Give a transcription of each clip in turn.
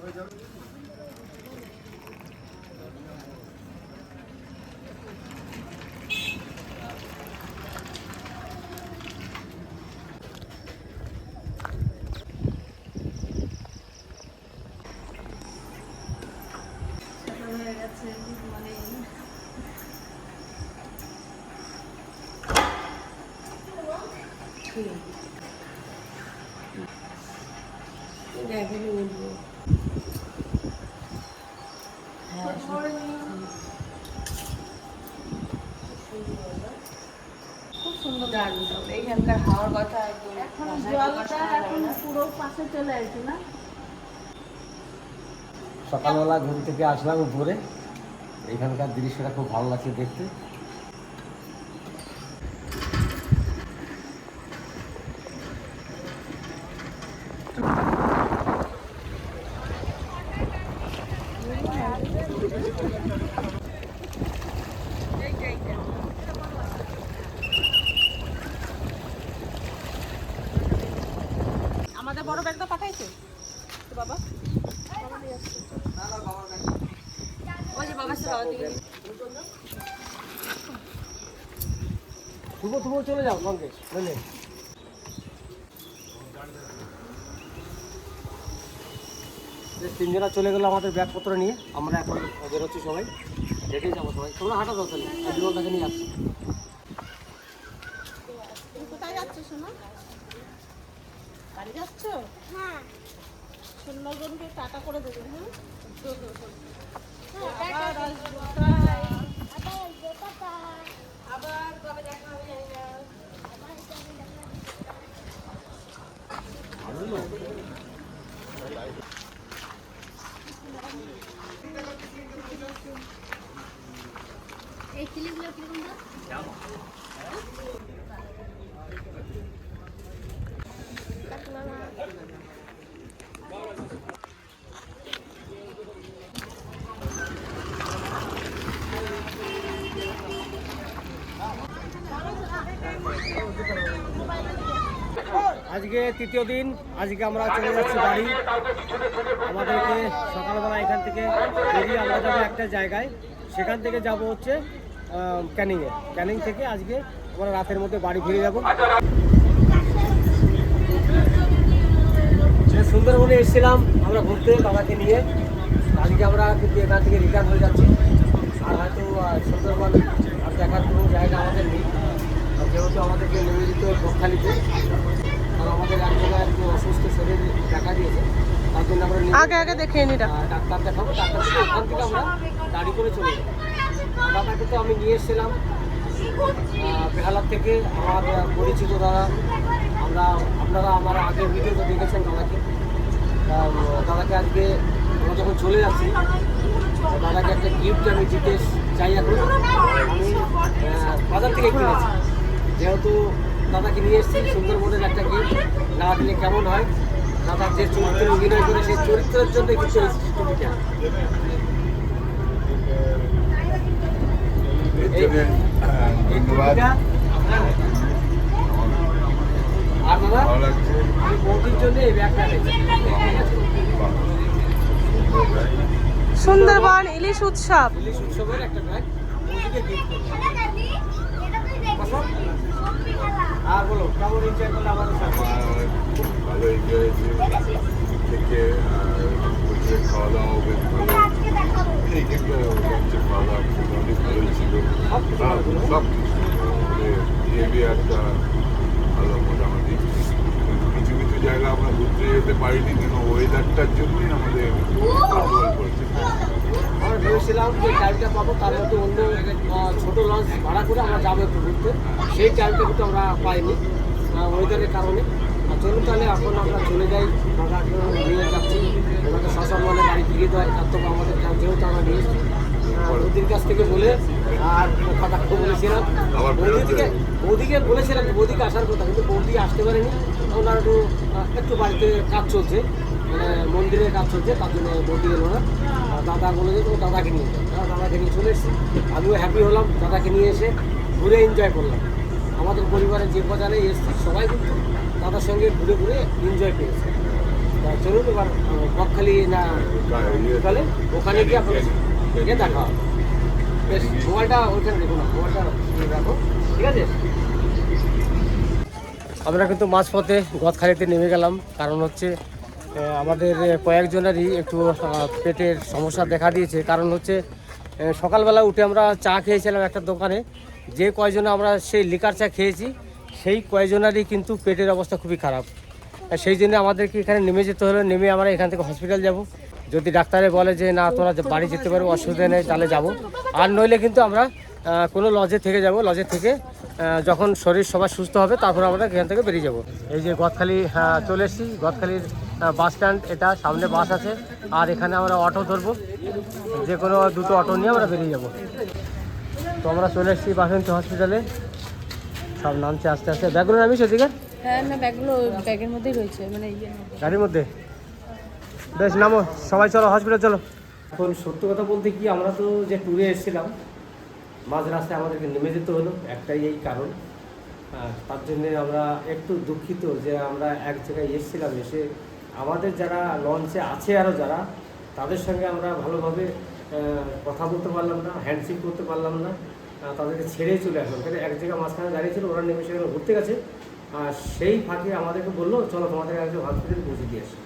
খুব সুন্দর এইখানকার হাওয়ার কথা এখন জলটা এখন পুরো পাশে চলে আসছে না। সকালবেলা ঘুম থেকে আসলাম উপরে, এইখানকার দৃশ্যটা খুব ভালো লাগছে দেখতে। আমাদের বড় ব্যাগটা পাঠাইছে তো বাবা, ওই যে বাবা সাথে দিকে তুমি চলে যাও সঙ্গে বুঝলে। তিনজনা চলে গেলো আমাদের ব্যাগপত্র নিয়ে, আমরা এখন বেরোচ্ছি সবাই, রেডি যাবো সবাই। তোমরা হাঁটা দাও তাহলে, জীবনটাকে নিয়ে আসছি। কোথায় যাচ্ছ শোনো? বাড়ি যাচ্ছ? হ্যাঁ। সুন্দরবনকে টাটা করে দেবে। হ্যাঁ আবার কবে দেখা হবে জানি না। এই ক্লিপগুলো কিরকম দাও? আজকে তৃতীয় দিন, আজকে আমরা চলে যাচ্ছি বাড়ি। আমাদেরকে সকালবেলা এখান থেকে বেরিয়ে আমরা যাবো একটা জায়গায়, সেখান থেকে যাব হচ্ছে ক্যানিংয়ে। ক্যানিং থেকে আজকে আমরা রাতের মধ্যে বাড়ি ফিরে যাব। সুন্দরবনে এসেছিলাম আমরা ঘুরতে বাবাকে নিয়ে, আজকে আমরা কিন্তু এখান থেকে রিটার্ন হয়ে যাচ্ছি। আর হয়তো সুন্দরবন আর দেখার কোনো জায়গা আমাদের নেই, যেহেতু আমাদেরকে নিবেদিত বকখালিতে, আর আমাদের এক জায়গায় একটু অসুস্থ শরীর দেখা দিয়েছে, তার জন্য আমরা আগে দেখে নি ডাক্তার দেখাবো। ডাক্তার থেকে ওখান থেকে আমরা গাড়ি করে চলে যাবো। দাদাকে তো আমি নিয়ে এসেছিলাম বেহালার থেকে, আমার পরিচিত দাদা। আপনারা আমার আগের ভিডিওতে দেখেছেন দাদাকে। দাদাকে আজকে আমরা যখন চলে যাচ্ছি, দাদাকে একটা গিফট আমি দিতে চাই। এখন আমি বাজার থেকে কিনেছি, যেহেতু দাদাকে নিয়ে এসেছি, সুন্দরবনের একটা গিফট না দিলে কেমন হয়। দাদা যে চরিত্রে অভিনয় করে সেই চরিত্রের জন্য কিছু ছবিটা আর দাদা আমি বৌদির জন্য এই ব্যাগটা সুন্দরবন ইলিশ উৎসবের একটা ব্যাগ বৌদিকে গিফট করবো। আর বলো কেমন এনজয় করলে আমাদের সাথে? ভালো এনজয় হয়েছে থেকে, খাওয়া দাওয়া বেশ ভালো, এইখানকার লঞ্চের খাওয়া দাওয়া অনেক ভালোই ছিল। সব বিহেভিয়ারটা ভালো মোটামুটি। কিছু কিছু জায়গা আমরা ঘুরতে যেতে পারিনি, কিন্তু ওয়েদারটার জন্যই আমাদের গন্ডগোল করেছে। আমরা ভেবেছিলাম যে টাইমটা পাবো, তার মধ্যে অন্য ছোটো লঞ্চ ভাড়া করে আমরা যাবো একটু ঘুরতে, সেই টাইমটা কিন্তু আমরা পাইনি ওয়েদারের কারণে। আর চলুন তাহলে এখন আমরা চলে যাই, দাদাকে নিয়ে যাচ্ছি, ওনাকে সসম্মানে বাড়ি ফিরিয়ে দেওয়ার কর্তব্য আমাদের। যেহেতু আমরা নিয়ে বৌদির কাছ থেকে বলে আর কথা বলেছিলাম, বৌদিকে বলেছিলাম বৌদিকে আসার কথা, কিন্তু বৌদি আসতে পারেনি। ওনার একটু বাড়িতে কাজ চলছে, মানে মন্দিরের কাজ চলছে, তার জন্য বৌদি এলো না। দাদা বলে যে তো দাদাকে নিয়ে যাও, দাদাকে নিয়ে চলে এসেছি। আমিও হ্যাপি হলাম, দাদাকে নিয়ে এসে ঘুরে এনজয় করলাম। আমাদের পরিবারের যে কজনে এসেছি সবাই কিন্তু দাদার সঙ্গে ঘুরে ঘুরে এনজয় পেয়েছে। চলুন এবার বকখালি না বলে ওখানে গিয়ে আপনাদের গিয়ে দেখা হবে। বেশ, মোবাইলটা ওইখানে দেখুন না, মোবাইলটা রাখো, ঠিক আছে। আমরা কিন্তু মাঝপথে গদখালিতে নেমে গেলাম, কারণ হচ্ছে আমাদের কয়েকজনেরই একটু পেটের সমস্যা দেখা দিয়েছে। কারণ হচ্ছে সকালবেলা উঠে আমরা চা খেয়েছিলাম একটা দোকানে, যে কয়জনে আমরা সেই লিকার চা খেয়েছি সেই কয়জনেরই কিন্তু পেটের অবস্থা খুবই খারাপ। সেই জন্য আমাদেরকে এখানে নেমে যেতে হলো। নেমে আমরা এখান থেকে হসপিটাল যাব। যদি ডাক্তারে বলে যে না তোরা বাড়ি যেতে পারো, অসুবিধা নেই, তাহলে যাব। আর নইলে কিন্তু আমরা কোনো লজে থেকে যাব। লজে থেকে যখন শরীর সবার সুস্থ হবে তারপর আমরা এখান থেকে বেরিয়ে যাব। এই যে গদখালি চলে এসেছি, গদখালির বাস স্ট্যান্ড, এটা সামনে বাস আছে। আর এখানে আমরা অটো ধরবো, যে কোনো দুটো অটো নিয়ে আমরা বেরিয়ে যাব। তো আমরা চলে এসেছি বাসন্তী হসপিটালে, সব নামছে আস্তে আস্তে। ব্যাগগুলো নামিস ওদিকে? হ্যাঁ না, ব্যাগগুলো ব্যাগের মধ্যেই রয়েছে, মানে গাড়ির মধ্যে। বেশ, নামো সবাই, চলো হসপিটাল চলো। এখন সত্য কথা বলতে কি, আমরা তো যে ট্যুরে এসেছিলাম মাঝ রাস্তায় আমাদেরকে নেমে যেতে হলো, একটাই এই কারণ। তার জন্যে আমরা একটু দুঃখিত যে আমরা এক জায়গায় এসেছিলাম, এসে আমাদের যারা লঞ্চে আছে আরও যারা, তাদের সঙ্গে আমরা ভালোভাবে কথা বলতে পারলাম না, হ্যান্ডশেক করতে পারলাম না, তাদেরকে ছেড়ে চলে আসলাম। কিন্তু এক জায়গায় মাঝখানে দাঁড়িয়েছিল, ওরা নেমে সেখানে ঘুরতে গেছে। আর সেই ফাঁকে আমাদেরকে বললো চলো তোমাদের একজন হসপিটালে পৌঁছে দিয়ে আসি।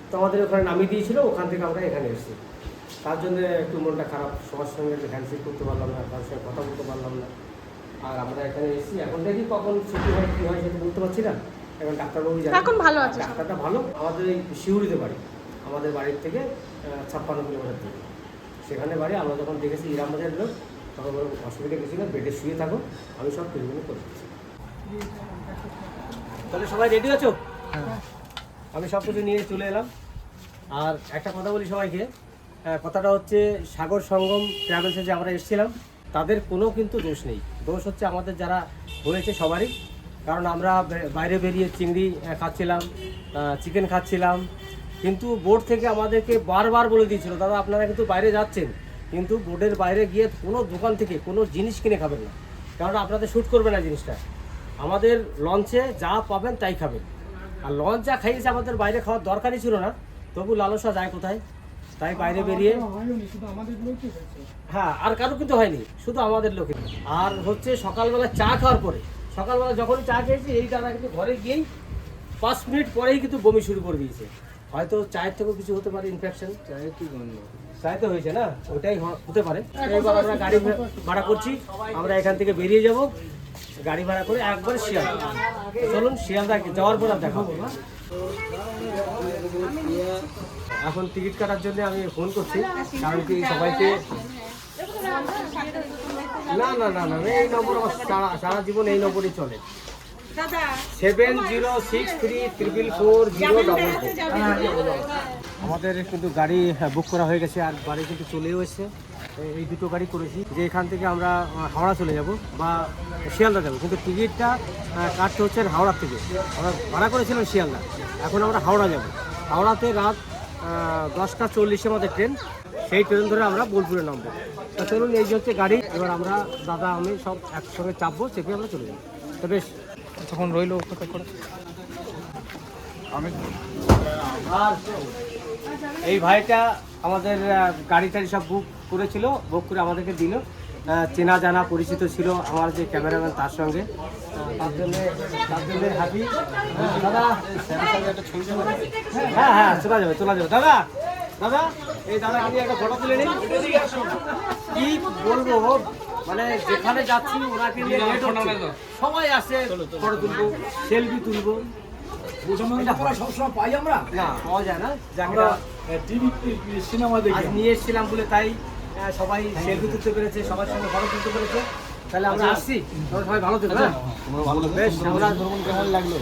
তো আমাদের ওখানে নামিয়ে দিয়েছিল, ওখান থেকে আমরা এখানে এসেছি। তার জন্য একটু মনটা খারাপ, সবার সঙ্গে একটু হ্যান্ডশেক করতে পারলাম না, তার সঙ্গে কথা বলতে পারলাম না। আর আমরা এখানে এসেছি, এখন দেখি কখন ছুটি হয় কী হয় সেটা বলতে পারছি না। এখন ডাক্তারবাবু জানে, এখন ভালো আছে, ডাক্তারটা ভালো। আমাদের এই শিউরিতে বাড়ি, আমাদের বাড়ির থেকে 56 কিলোমিটার দূরে সেখানে বাড়ি। আমরা যখন দেখেছি ইরামবাজার লোক, তখন বলো হসপিটালে গেছি না, বেডে শুয়ে থাকো, আমি সব ট্রিটমেন্ট করে দিচ্ছি। তাহলে সবাই রেডি আছো? আমি সব কিছু নিয়ে চলে এলাম। আর একটা কথা বলি সবাইকে, কথাটা হচ্ছে সাগর সঙ্গম ট্রাভেলসে যে আমরা এসেছিলাম, তাদের কোনো কিন্তু দোষ নেই। দোষ হচ্ছে আমাদের যারা হয়েছে সবারই। কারণ আমরা বাইরে বেরিয়ে চিংড়ি খাচ্ছিলাম, চিকেন খাচ্ছিলাম, কিন্তু বোর্ড থেকে আমাদেরকে বারবার বলে দিয়েছিল দাদা আপনারা কিন্তু বাইরে যাচ্ছেন, কিন্তু বোর্ডের বাইরে গিয়ে কোনো দোকান থেকে কোনো জিনিস কিনে খাবেন না, কারণ আপনাদের শ্যুট করবে না জিনিসটা। আমাদের লঞ্চে যা পাবেন তাই খাবেন। আর লঞ্চ যা খাইয়েছে আমাদের বাইরে খাওয়ার দরকারই ছিল না, তবু লালসা যায় কোথায়, তাই বাইরে বেরিয়ে। হ্যাঁ, আর কারো কিন্তু হয়নি, শুধু আমাদের লোকে। আর হচ্ছে সকালবেলা চা খাওয়ার পরে, সকালবেলা যখনই চা খেয়েছি এই দাদা কিন্তু ঘরে গিয়েই 5 মিনিট পরেই কিন্তু বমি শুরু করে দিয়েছে। হয়তো চায়ের থেকেও কিছু হতে পারে, ইনফেকশন। চায়ের কি গন্ধ? চাইতে হয়েছে না, ওটাই হতে পারে। এবার আমরা গাড়ি ভাড়া করছি, আমরা এখান থেকে বেরিয়ে যাব গাড়ি ভাড়া করে একবারে শিয়ালদা। চলুন শিয়ালদা যাওয়ার পর আর দেখা হবে। এখন টিকিট কাটার জন্য আমি ফোন করছি, কারণ কি সবাইকে না না না না এই নম্বর আমার সারা জীবন এই নম্বরই চলে, 7063444044। আমাদের কিন্তু গাড়ি বুক করা হয়ে গেছে, আর গাড়ি কিন্তু চলেও এসেছে। এই দুটো গাড়ি করেছি, যে এখান থেকে আমরা হাওড়া চলে যাব বা শিয়ালদা যাবো, কিন্তু টিকিটটা কাটতে হচ্ছে হাওড়ার থেকে। আমরা ভাড়া করেছিলাম শিয়ালদা, এখন আমরা হাওড়া যাব। হাওড়াতে রাত 10টা 40-এ আমাদের ট্রেন, সেই ট্রেন ধরে আমরা বোলপুরে নামবো। তো চলুন, এই যে হচ্ছে গাড়ি। এবার আমরা দাদা আমি সব একসঙ্গে চাপবো, চেপে আমরা চলে যাবো। তো বেশ, তখন রইল করে। আর এই ভাইটা আমাদের গাড়ি টাড়ি সব বুক করেছিল, বুক করে আমাদেরকে দিল। চেনা জানা পরিচিত ছিল আমার যে ক্যামেরাম্যান, তার সঙ্গে। তার জন্য হ্যাপি। দাদা হ্যাঁ হ্যাঁ চলা যাবে দাদা। দাদা এই দাদাকে নিয়ে একটা ফটো তুলে নিন। কি বলবো, মানে যেখানে যাচ্ছি ওনাকে নিয়ে সবাই আসে, ফটো তুলবো, সেলফি তুলবো। সবসময় পাই আমরা না, পাওয়া যায় না। টিভি সিনেমা দেখে নিয়ে এসেছিলাম বলে তাই সবাই সেলফি তুলতে পেরেছে, সবার সঙ্গে ফটো তুলতে পেরেছে। তাহলে আমরা আসছি, সবাই ভালো থাকবে। বেশ, আমরা কেমন লাগলো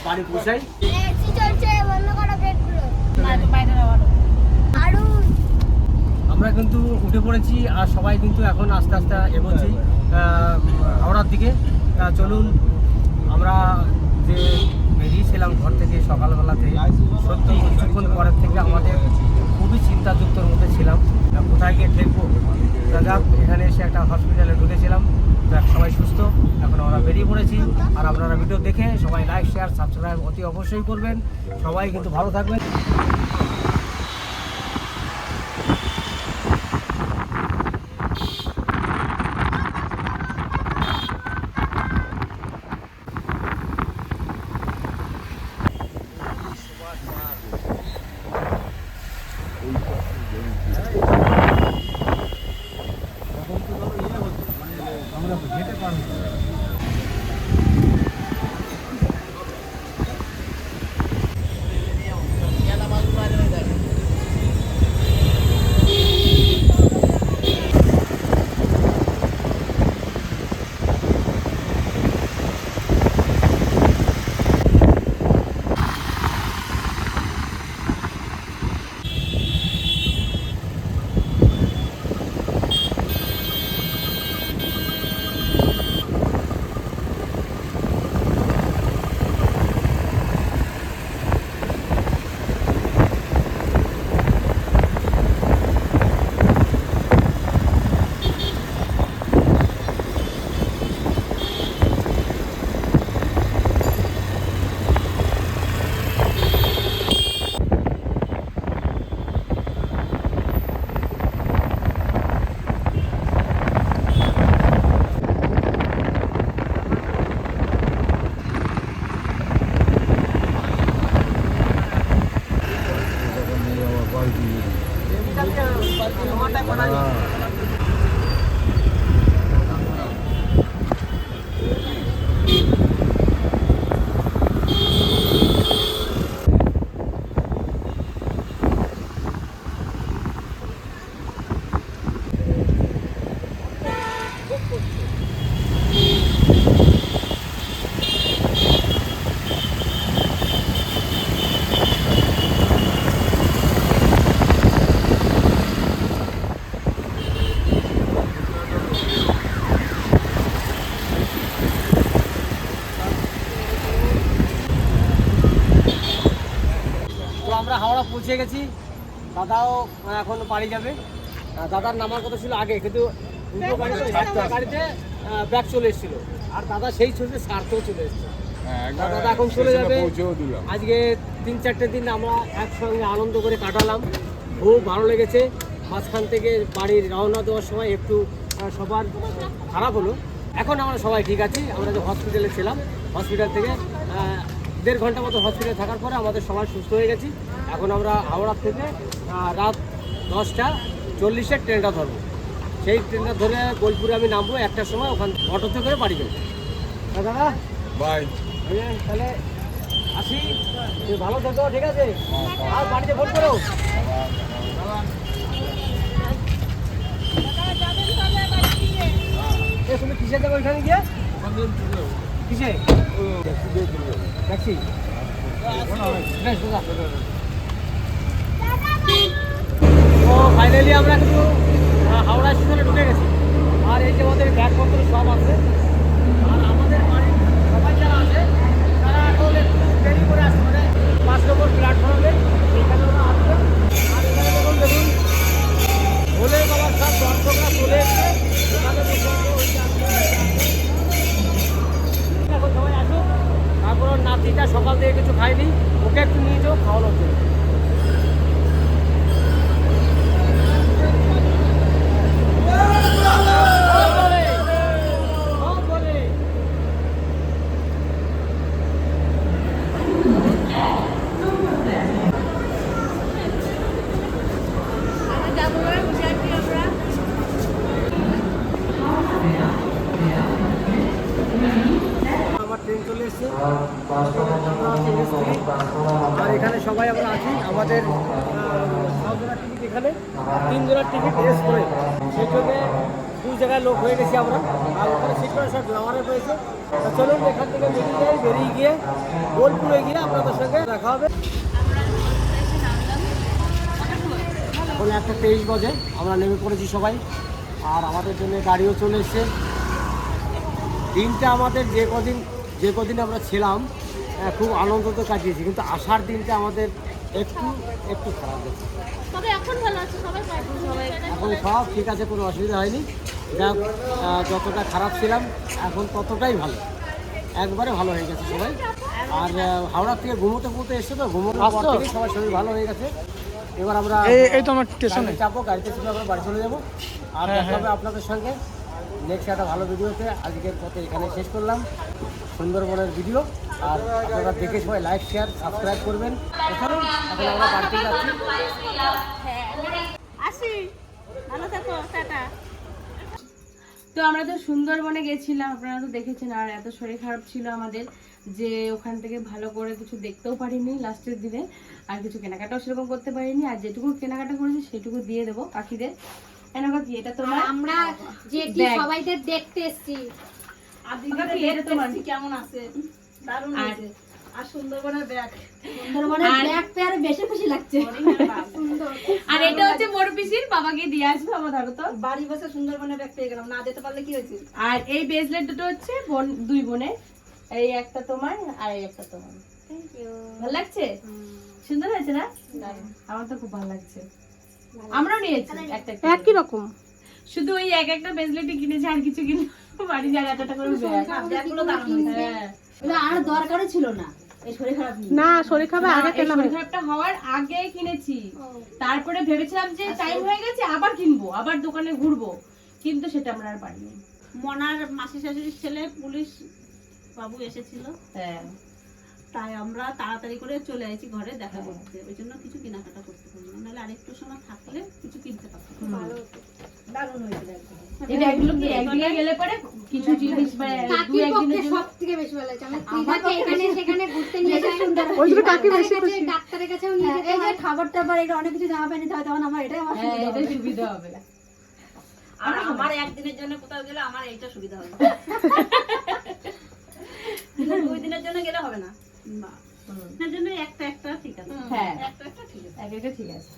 বাড়ি পৌঁছাই। আমরা কিন্তু উঠে পড়েছি, আর সবাই কিন্তু এখন আস্তে আস্তে এগোচ্ছি হাওড়ার দিকে। চলুন, আমরা যে বেরিয়েছিলাম ঘর থেকে সকালবেলাতে, সত্যি কিছুক্ষণ পরের থেকে আমাদের খুবই চিন্তাযুক্তর মধ্যে ছিলাম, কোথায় গিয়ে ঠেকবো। দাদা এখানে এসে একটা হসপিটালে ঢুকেছিলাম, সবাই সুস্থ, এখন আমরা বেরিয়ে পড়েছি। আর আপনারা ভিডিও দেখে সবাই লাইক শেয়ার সাবস্ক্রাইব অতি অবশ্যই করবেন। সবাই কিন্তু ভালো থাকবেন। আমরা হাওড়া পৌঁছে গেছি। দাদাও এখন বাড়ি যাবে। দাদার নামার কথা ছিল আগে, কিন্তু দুটো গাড়িতে ব্যাগ চলে এসেছিল, আর দাদা সেই ছুটে সারতেও চলে এসেছে। দাদা এখন চলে যাবে। আজকে 3-4টে দিন আমরা একসঙ্গে আনন্দ করে কাটালাম, খুব ভালো লেগেছে। মাঝখান থেকে বাড়ির রওনা দেওয়ার সময় একটু সবার খারাপ হলো। এখন আমরা সবাই ঠিক আছি। আমরা যে হসপিটালে ছিলাম, হসপিটাল থেকে 1.5 ঘন্টা মতো হসপিটালে থাকার পরে আমাদের সবাই সুস্থ হয়ে গেছি। এখন আমরা হাওড়া থেকে রাত 10:40 ট্রেনটা ধরবো। সেই ট্রেনটা ধরে বোলপুরে আমি নামবো 1টার সময়, ওখান অটোতে করে বাড়ি যাবো। দাদা বাই, তাহলে আসি, তুমি ভালো থাকো, ঠিক আছে? আর বাড়িতে ফোন করো। তুমি কিসে যাবো ওইখানে গিয়ে? কিসে? ট্যাক্সি? বেশ দাদা। তো ফাইনালি আমরা কিন্তু হাওড়া স্টেশনে ঢুকে গেছি। আর এই যে আমাদের ব্যাগপত্র সব আছে, আর আমাদের বাড়ির সবাই যারা আছে তারা এখন একটু দেরি করে আসতে পারে। 5 নম্বর প্ল্যাটফর্মে এখানে ওরা আসবে। আর এখানে দেখুন ভোলে বাবার সব দর্শকরা চলে এসছে। এখানে এখন সবাই আসুক। তারপর নাতিটা সকাল থেকে কিছু খায়নি, ওকে একটু নিয়ে যাও খাওয়ানোর জন্য। আমার ট্রেন চলে এসছে, আর এখানে সবাই আমরা আছি। আমাদের 6 জনের টিকিট এখানে, 3 জনের টিকিট রেস করে, সেই জন্য 2 জায়গায় লোক হয়ে গেছি আমরা। আর ওখানে সিট করে সব লাভারে রয়েছে। চলুন এখান থেকে বেরিয়ে যাই, বেরিয়ে গিয়ে বোলপুরে গিয়ে আপনাদের সঙ্গে দেখা হবে। এখন 1:23 বাজে, আমরা নেমে পড়েছি সবাই, আর আমাদের জন্য গাড়িও চলে এসছে। দিনটা আমাদের যে কদিন আমরা ছিলাম খুব আনন্দ তো কাটিয়েছি, কিন্তু আসার দিনটা আমাদের একটু খারাপ হয়েছে। এখন সব ঠিক আছে, কোনো অসুবিধা হয়নি। যতটা খারাপ ছিলাম এখন ততটাই ভালো, একবারে ভালো হয়ে গেছে সবাই। আর হাওড়া থেকে ঘুমোতে এসছে তো ঘুমোনোর পর থেকে সবার শরীর ভালো হয়ে গেছে। এবার আমরা এই তো আমার স্টেশনে চাপবো, গাড়িতে চেপে আমরা বাড়ি চলে যাবো। আর দেখা হবে আপনাদের সঙ্গে নেক্সট একটা ভালো ভিডিওতে। আজকের মতো এখানে শেষ করলাম সুন্দরবনের ভিডিও। আর আপনারা দেখে সবাই লাইক শেয়ার সাবস্ক্রাইব করবেন। এখন আমরা বাড়িতে যাচ্ছি। আসি, ভালো থাকো, টাটা। তো আমরা তো সুন্দরবনে গেছিলাম, আপনারা তো দেখেছেন। আর এত শরীর খারাপ ছিল আমাদের যে ওখান থেকে ভালো করে কিছু দেখতেও পারিনি লাস্টের দিনে, আর কিছু কেনাকাটাও সেরকম করতে পারিনি। আর যেটুকু কেনাকাটা করেছি সেটুকু দিয়ে দেবো কাকিদের। কি এটা তোমার? আমরা যে কি সবাইদের দেখতে এসেছি, এটা তোমার কেমন আছে? দারুণ আছে। আর সুন্দরবনের ব্যাগ, সুন্দরবনের ব্যাগ পেয়ে আরো বেশি খুশি লাগছে। আর এটা হচ্ছে মোর পিসির, বাবাকে দিয়ে আসবে। আমার ধরো তো বাড়ি বসে সুন্দরবনের ব্যাগ পেয়ে গেলাম, না যেতে পারলে কি হয়েছে? আর এই ব্রেসলেট দুটো হচ্ছে দুই বোনের, এই একটা তোমার আর এই একটা তোমার। Thank you. ভালো লাগছে? সুন্দর হয়েছে না? আমার তো খুব ভালো লাগছে। আমরাও নিয়েছি একটা একই রকম, শুধু ওই একটা ব্রেসলেটই কিনেছি, আর কিছু কিনে বাড়ি যায় এতটা করে ব্যাগগুলো দারুণ হয়েছে। হ্যাঁ। এটা আর দরকারও ছিল না, এই শরীর খারাপ নিয়ে। না, শরীর খারাপ আগে কেনা শরীর খারাপটা হওয়ার আগে কিনেছি। তারপরে ভেবেছিলাম যে টাইম হয়ে গেছে আবার কিনবো, আবার দোকানে ঘুরবো, কিন্তু সেটা আমরা আর পারিনি। মনার মাসি শাশুড়ির ছেলে পুলিশ বাবু এসেছিল, হ্যাঁ, তাই আমরা তাড়াতাড়ি করে চলে এসেছি ঘরে দেখা করতে। ওই জন্য কিছু কেনাকাটা করতে পারলাম, নাহলে আরেকটু সময় থাকলে কিছু কিনতে পারতাম। দারুণ হয়েছিল একদম। এই ব্যাগগুলো কি একদিনে গেলে পরে কিছু জিনিস বা দুই একদিনের জন্য সবথেকে বেশি ভালো লাগছে। আমরা ত্রিধাকে এখানে সেখানে ঘুরতে নিয়ে যাই, ডাক্তারের কাছেও নিয়ে যেতে হয়, খাবার টাবার এটা অনেক কিছু জামা নিতে হয়, তখন আমার এটাই আমার হ্যাঁ, সুবিধা এটা হয়। সুবিধা হবে। আর আমার একদিনের জন্য কোথাও গেলে আমার এইটা সুবিধা হবে। কিন্তু 2 দিনের জন্য গেলে হবে না। দিনের জন্য একটা ঠিক আছে। হ্যাঁ, একটা ঠিক আছে। একটা ঠিক আছে।